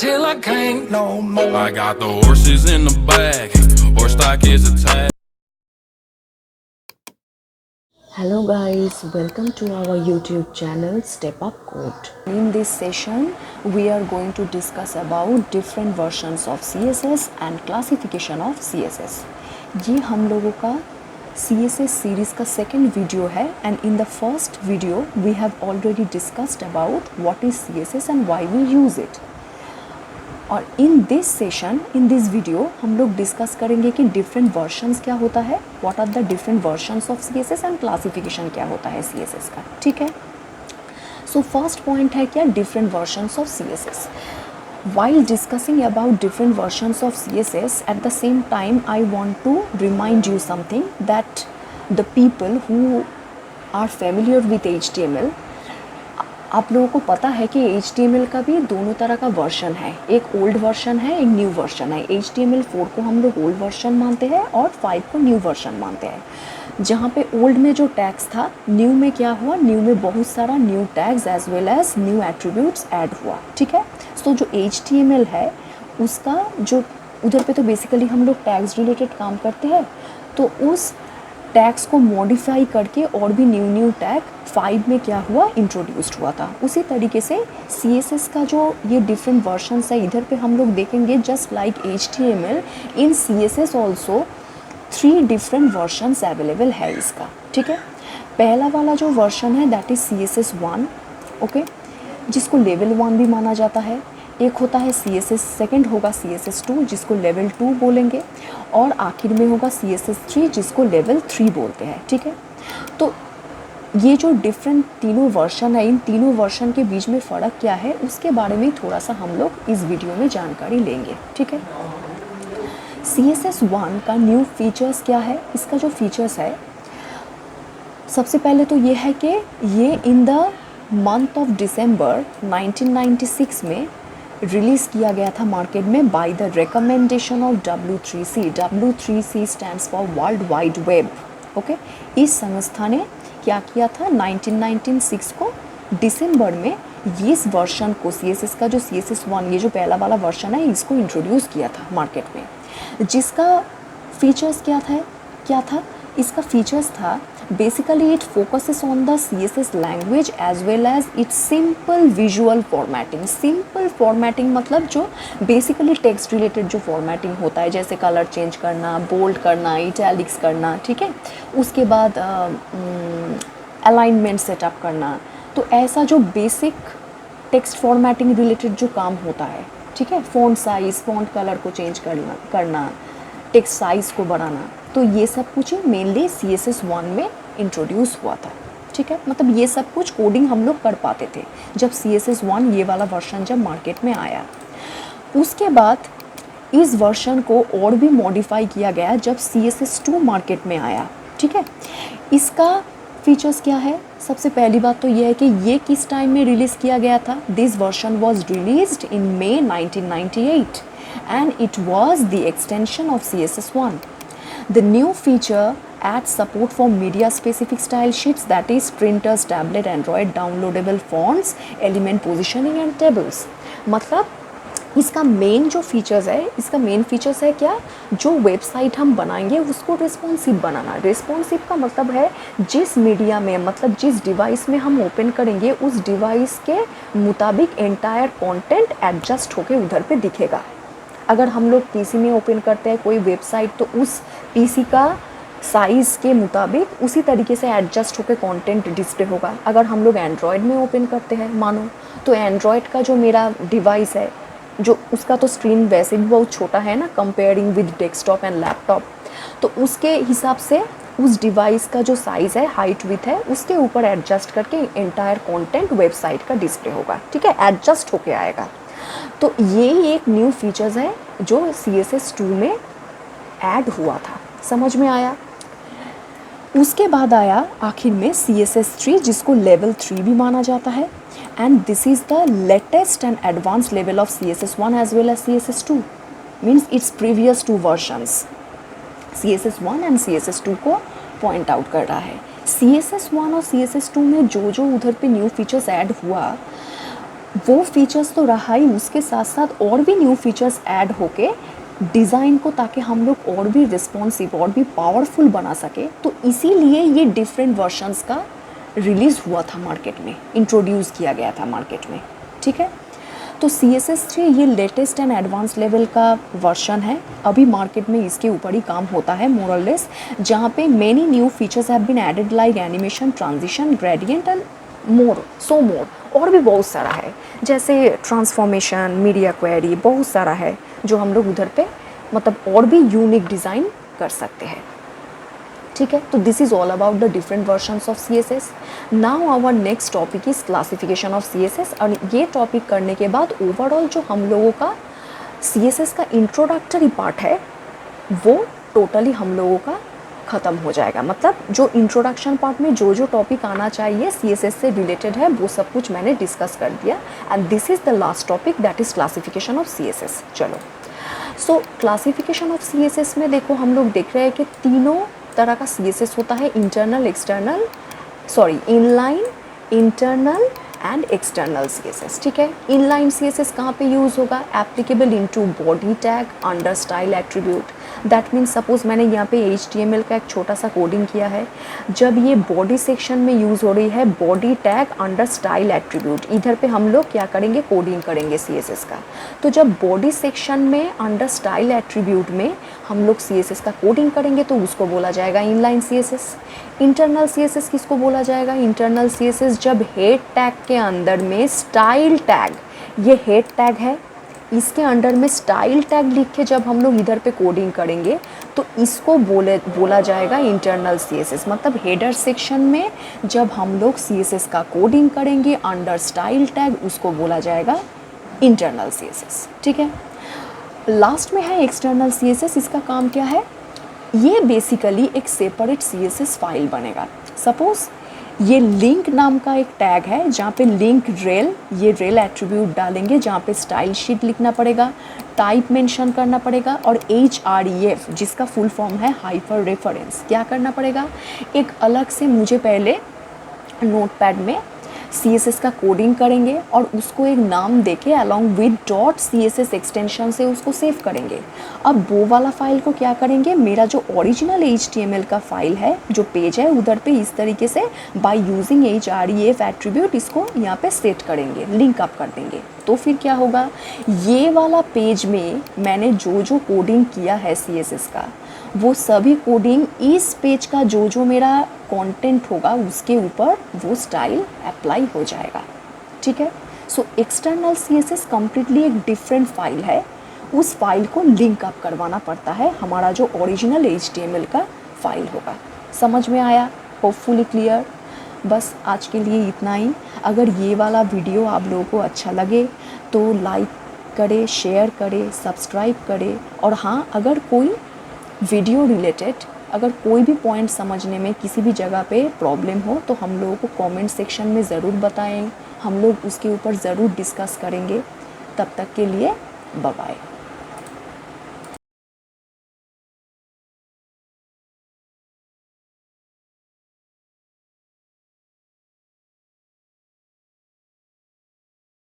till I can't no more. I got the horses in the back, horse stock is attached. Hello guys, welcome to our YouTube channel Step Up Code. In this session, we are going to discuss about different versions of CSS and classification of CSS. ये हम लोगों का CSS series का second video है and in the first video we have already discussed about what is CSS and why we use it. और in this session in this video हम लोग discuss करेंगे कि डिफरेंट वर्जन्स क्या होता है, what are the different versions of CSS and classification क्या होता है CSS का. ठीक है, सो फर्स्ट पॉइंट है क्या, different versions of CSS. While discussing about different versions of CSS, at the same time I want to remind you something that the people who are familiar with HTML, आप लोगों को पता है कि HTML का भी दोनों तरह का वर्जन है, एक ओल्ड वर्जन है, एक न्यू वर्जन है. HTML4 को हम लोग ओल्ड वर्जन मानते हैं और 5 को न्यू वर्जन मानते हैं. जहाँ पे ओल्ड में जो टैग्स था, न्यू में क्या हुआ, न्यू में बहुत सारा new tags as well as new attributes add हुआ. ठीक है, सो जो HTML है उसका जो उधर पे तो बेसिकली हम लोग टैग्स रिलेटेड काम करते हैं, तो उस टैग्स को मॉडिफाई करके और भी न्यू टैग 5 में क्या हुआ, इंट्रोड्यूस्ड हुआ था. उसी तरीके से CSS का जो ये डिफरेंट वर्जन्स है इधर पे हम लोग देखेंगे. जस्ट लाइक HTML, इन CSS also 3 different versions available है इसका. ठीक है, पहला वाला जो वर्जन है दैट इज़ CSS1, ओके, जिसको लेवल 1 भी माना जाता है. एक होता है CSS, सेकंड होगा CSS2 जिसको लेवल 2 बोलेंगे, और आखिर में होगा CSS3 जिसको लेवल 3 बोलते हैं. ठीक है, तो ये जो डिफरेंट तीनों वर्जन है, इन तीनों वर्जन के बीच में फ़र्क क्या है उसके बारे में थोड़ा सा हम लोग इस वीडियो में जानकारी लेंगे. ठीक है, CSS1 का न्यू फीचर्स क्या है, इसका जो फीचर्स है सबसे पहले तो ये है कि ये in the month of December 1996 में रिलीज़ किया गया था मार्केट में by the recommendation of W3C. W3C stands for world wide web. Okay, इस संस्था ने क्या किया था, 1996 को दिसंबर में इस वर्जन को, CSS का जो CSS1 ये जो पहला वाला वर्जन है इसको इंट्रोड्यूस किया था मार्केट में. जिसका फीचर्स क्या था, इसका फीचर्स था basically it focuses on the CSS language as well as its simple visual formatting. Simple formatting मतलब जो बेसिकली टेक्स्ट रिलेटेड जो फॉर्मेटिंग होता है, जैसे कलर चेंज करना, बोल्ड करना, इटैलिक्स करना. ठीक है, उसके बाद अलाइनमेंट सेटअप करना. तो ऐसा जो बेसिक टेक्स्ट फॉर्मेटिंग रिलेटेड जो काम होता है, ठीक है, फ़ॉन्ट साइज़, फ़ॉन्ट कलर को चेंज करना, टेक्स्ट साइज़ को बढ़ाना, तो ये सब कुछ मेनली CSS1 में इंट्रोड्यूस हुआ था. ठीक है, मतलब ये सब कुछ कोडिंग हम लोग कर पाते थे जब CSS1 ये वाला वर्जन जब मार्केट में आया. उसके बाद इस वर्जन को और भी मॉडिफाई किया गया जब CSS2 मार्केट में आया. ठीक है, इसका फीचर्स क्या है, सबसे पहली बात तो ये है कि ये किस टाइम में रिलीज़ किया गया था. This version was released in May 1998 and it was the extension of CSS1. The new feature adds support for media specific style sheets, that is printers, tablet, Android, downloadable fonts, element positioning and tables. मतलब इसका main जो features है, इसका main features है क्या, जो website हम बनाएंगे उसको रिस्पॉन्सिव बनाना. रिस्पॉन्सिव का मतलब है जिस मीडिया में, मतलब जिस डिवाइस में हम ओपन करेंगे उस डिवाइस के मुताबिक एंटायर कंटेंट एडजस्ट होके उधर पे दिखेगा. अगर हम लोग PC में ओपन करते हैं कोई वेबसाइट तो उस PC का साइज़ के मुताबिक उसी तरीके से एडजस्ट होकर कंटेंट डिस्प्ले होगा. अगर हम लोग एंड्रॉयड में ओपन करते हैं मानो, तो एंड्रॉयड का जो मेरा डिवाइस है, जो उसका तो स्क्रीन वैसे भी बहुत छोटा है ना comparing with desktop and laptop, तो उसके हिसाब से उस डिवाइस का जो साइज़ है, हाइट विथ है, उसके ऊपर एडजस्ट करके एंटायर कंटेंट वेबसाइट का डिस्प्ले होगा. ठीक है, एडजस्ट होके आएगा. तो ये एक न्यू फीचर्स है जो CSS2 में ऐड हुआ था. समझ में आया. उसके बाद आया आखिर में CSS3 जिसको लेवल 3 भी माना जाता है, and this is the latest and advance level of CSS1 as well as CSS2. Means its previous 2 versions CSS1 and CSS2 को पॉइंट आउट कर रहा है. CSS1 और CSS2 में जो उधर पे न्यू फीचर्स ऐड हुआ वो फीचर्स तो रहा ही, उसके साथ साथ और भी न्यू फीचर्स ऐड होके डिज़ाइन को, ताकि हम लोग और भी रिस्पॉन्सिव और भी पावरफुल बना सके। तो इसीलिए ये डिफरेंट वर्जन्स का रिलीज़ हुआ था मार्केट में, इंट्रोड्यूस किया गया था मार्केट में, ठीक है। तो CSS3 ये लेटेस्ट एंड एडवांस लेवल का वर्जन है। अभी मार्केट में इसके ऊपर ही काम होता है मोर और लेस, जहाँ पे many new features have been added like animation, transition, gradient and more, so more, और भी बहुत सारा है, जैसे ट्रांसफॉर्मेशन, मीडिया क्वेरी, बहुत सारा है जो हम लोग उधर पे मतलब और भी यूनिक डिज़ाइन कर सकते हैं, ठीक है। तो this is all about the different versions of CSS। Now our next topic is classification of CSS। और ये टॉपिक करने के बाद ओवरऑल जो हम लोगों का CSS का इंट्रोडक्टरी पार्ट है वो टोटली हम लोगों का ख़त्म हो जाएगा। मतलब जो इंट्रोडक्शन पार्ट में जो जो टॉपिक आना चाहिए CSS से रिलेटेड है वो सब कुछ मैंने डिस्कस कर दिया। And this is the last topic, that is classification of CSS। चलो, सो क्लासिफिकेशन ऑफ CSS में देखो हम लोग देख रहे हैं कि तीनों तरह का CSS होता है, internal, external, sorry inline, internal and external CSS, ठीक है। इनलाइन CSS कहाँ पे यूज़ होगा? Applicable into body tag under style attribute. That means suppose मैंने यहाँ पे HTML का एक छोटा सा कोडिंग किया है, जब ये बॉडी सेक्शन में यूज़ हो रही है body tag under style attribute, इधर पे हम लोग क्या करेंगे? कोडिंग करेंगे CSS का। तो जब बॉडी सेक्शन में अंडर स्टाइल एट्रीब्यूट में हम लोग CSS का कोडिंग करेंगे तो उसको बोला जाएगा इनलाइन CSS। इंटरनल CSS किसको बोला जाएगा? इंटरनल CSS जब हेड टैग के अंदर में स्टाइल टैग, ये हेड टैग है, इसके अंडर में स्टाइल टैग लिख के जब हम लोग इधर पे कोडिंग करेंगे तो इसको बोला जाएगा इंटरनल CSS। मतलब हेडर सेक्शन में जब हम लोग CSS का कोडिंग करेंगे अंडर स्टाइल टैग, उसको बोला जाएगा इंटरनल CSS, ठीक है। लास्ट में है एक्सटर्नल CSS। इसका काम क्या है? ये बेसिकली एक सेपरेट CSS फाइल बनेगा। सपोज ये लिंक नाम का एक टैग है जहाँ पे लिंक रेल, ये रेल एट्रीब्यूट डालेंगे जहाँ पे स्टाइल शीट लिखना पड़ेगा, टाइप मेंशन करना पड़ेगा, और href जिसका फुल फॉर्म है हाइपर रेफरेंस, क्या करना पड़ेगा? एक अलग से मुझे पहले नोटपैड में CSS का कोडिंग करेंगे और उसको एक नाम देके अलॉन्ग विद .css एक्सटेंशन से उसको सेव करेंगे। अब वो वाला फाइल को क्या करेंगे? मेरा जो ओरिजिनल HTML का फाइल है, जो पेज है, उधर पे इस तरीके से बाय यूजिंग href एट्रीब्यूट इसको यहाँ पे सेट करेंगे, लिंक अप कर देंगे। तो फिर क्या होगा? ये वाला पेज में मैंने जो जो कोडिंग किया है CSS का, वो सभी कोडिंग इस पेज का जो जो मेरा कंटेंट होगा उसके ऊपर वो स्टाइल अप्लाई हो जाएगा, ठीक है। सो एक्सटर्नल CSS कम्प्लीटली एक डिफरेंट फाइल है, उस फाइल को लिंक अप करवाना पड़ता है हमारा जो ओरिजिनल HTML का फाइल होगा। समझ में आया? Hopefully clear. बस आज के लिए इतना ही। अगर ये वाला वीडियो आप लोगों को अच्छा लगे तो लाइक करें, शेयर करें, सब्सक्राइब करें। और हाँ, अगर कोई वीडियो रिलेटेड अगर कोई भी पॉइंट समझने में किसी भी जगह पे प्रॉब्लम हो तो हम लोगों को कमेंट सेक्शन में ज़रूर बताएं, हम लोग उसके ऊपर ज़रूर डिस्कस करेंगे। तब तक के लिए बाय बाय।